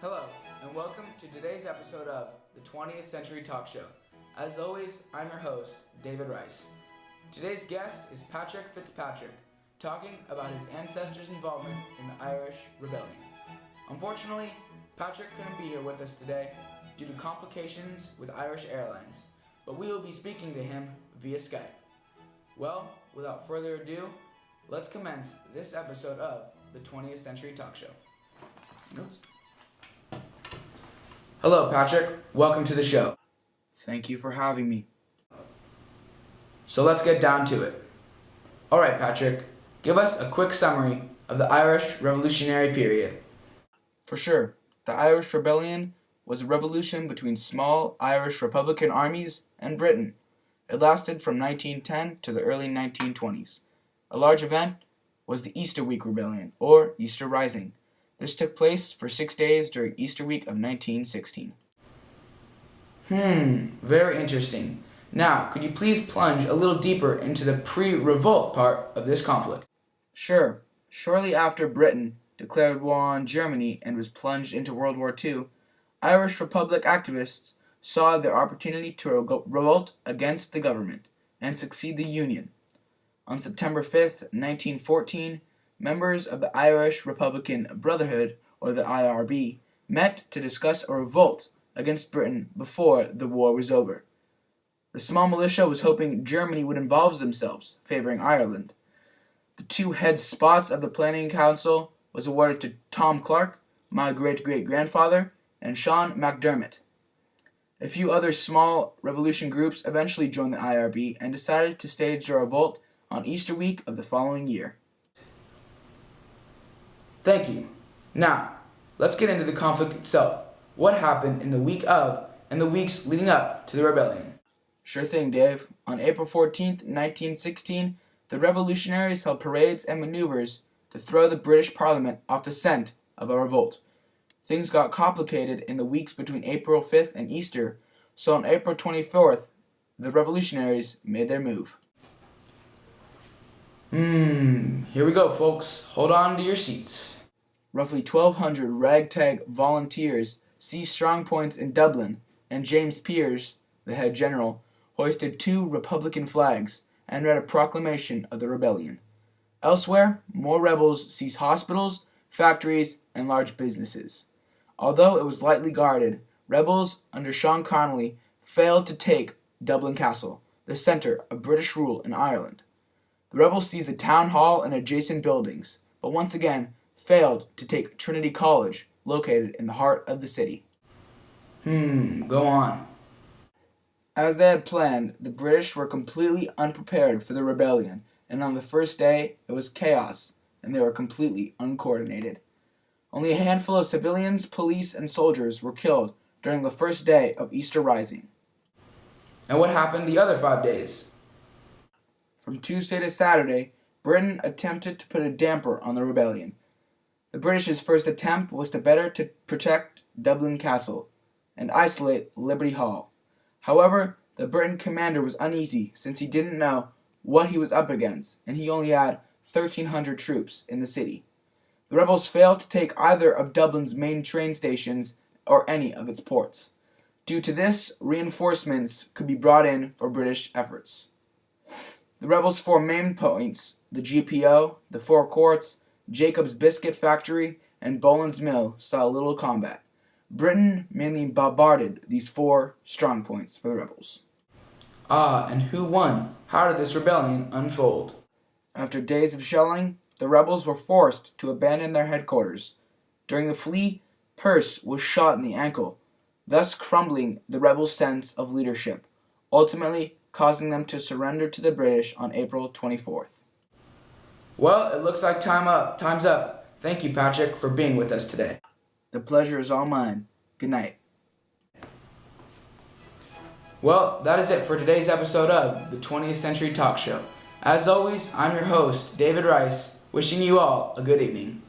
Hello, and welcome to today's episode of the 20th Century Talk Show. As always, I'm your host, David Rice. Today's guest is Patrick Fitzpatrick, talking about his ancestors' involvement in the Irish Rebellion. Unfortunately, Patrick couldn't be here with us today due to complications with Irish Airlines, but we will be speaking to him via Skype. Well, without further ado, let's commence this episode of the 20th Century Talk Show. Notes. Hello, Patrick. Welcome to the show. Thank you for having me. So let's get down to it. All right, Patrick, give us a quick summary of the Irish Revolutionary period. For sure. The Irish Rebellion was a revolution between small Irish Republican armies and Britain. It lasted from 1910 to the early 1920s. A large event was the Easter Week Rebellion, or Easter Rising. This took place for 6 days during Easter week of 1916. Very interesting. Now, could you please plunge a little deeper into the pre-revolt part of this conflict? Sure. Shortly after Britain declared war on Germany and was plunged into World War II, Irish Republic activists saw their opportunity to revolt against the government and succeed the Union. On September 5th, 1914, members of the Irish Republican Brotherhood, or the IRB, met to discuss a revolt against Britain before the war was over. The small militia was hoping Germany would involve themselves, favoring Ireland. The two head spots of the planning council was awarded to Tom Clark, my great-great-grandfather, and Sean MacDermott. A few other small revolution groups eventually joined the IRB and decided to stage a revolt on Easter week of the following year. Thank you. Now, let's get into the conflict itself. What happened in the week of and the weeks leading up to the rebellion? Sure thing, Dave. On April 14th, 1916, the revolutionaries held parades and maneuvers to throw the British Parliament off the scent of a revolt. Things got complicated in the weeks between April 5th and Easter, so on April 24th, the revolutionaries made their move. Here we go, folks. Hold on to your seats. Roughly 1,200 ragtag volunteers seized strong points in Dublin, and James Pearse, the head general, hoisted 2 Republican flags and read a proclamation of the rebellion. Elsewhere, more rebels seized hospitals, factories, and large businesses. Although it was lightly guarded, rebels under Sean Connolly failed to take Dublin Castle, the centre of British rule in Ireland. The rebels seized the town hall and adjacent buildings, but once again failed to take Trinity College, located in the heart of the city. Go on. As they had planned, the British were completely unprepared for the rebellion, and on the first day it was chaos, and they were completely uncoordinated. Only a handful of civilians, police, and soldiers were killed during the first day of Easter Rising. And what happened the other 5 days? From Tuesday to Saturday, Britain attempted to put a damper on the rebellion. The British's first attempt was to protect Dublin Castle and isolate Liberty Hall. However, the Britain commander was uneasy since he didn't know what he was up against, and he only had 1,300 troops in the city. The rebels failed to take either of Dublin's main train stations or any of its ports. Due to this, reinforcements could be brought in for British efforts. The rebels' 4 main points, the GPO, the Four Courts, Jacob's Biscuit Factory, and Boland's Mill, saw little combat. Britain mainly bombarded these 4 strong points for the rebels. And who won? How did this rebellion unfold? After days of shelling, the rebels were forced to abandon their headquarters. During the flee, Pearse was shot in the ankle, thus crumbling the rebels' sense of leadership, ultimately causing them to surrender to the British on April 24th. Well, it looks like time's up. Thank you, Patrick, for being with us today. The pleasure is all mine. Good night. Well, that is it for today's episode of the 20th Century Talk Show. As always, I'm your host, David Rice, wishing you all a good evening.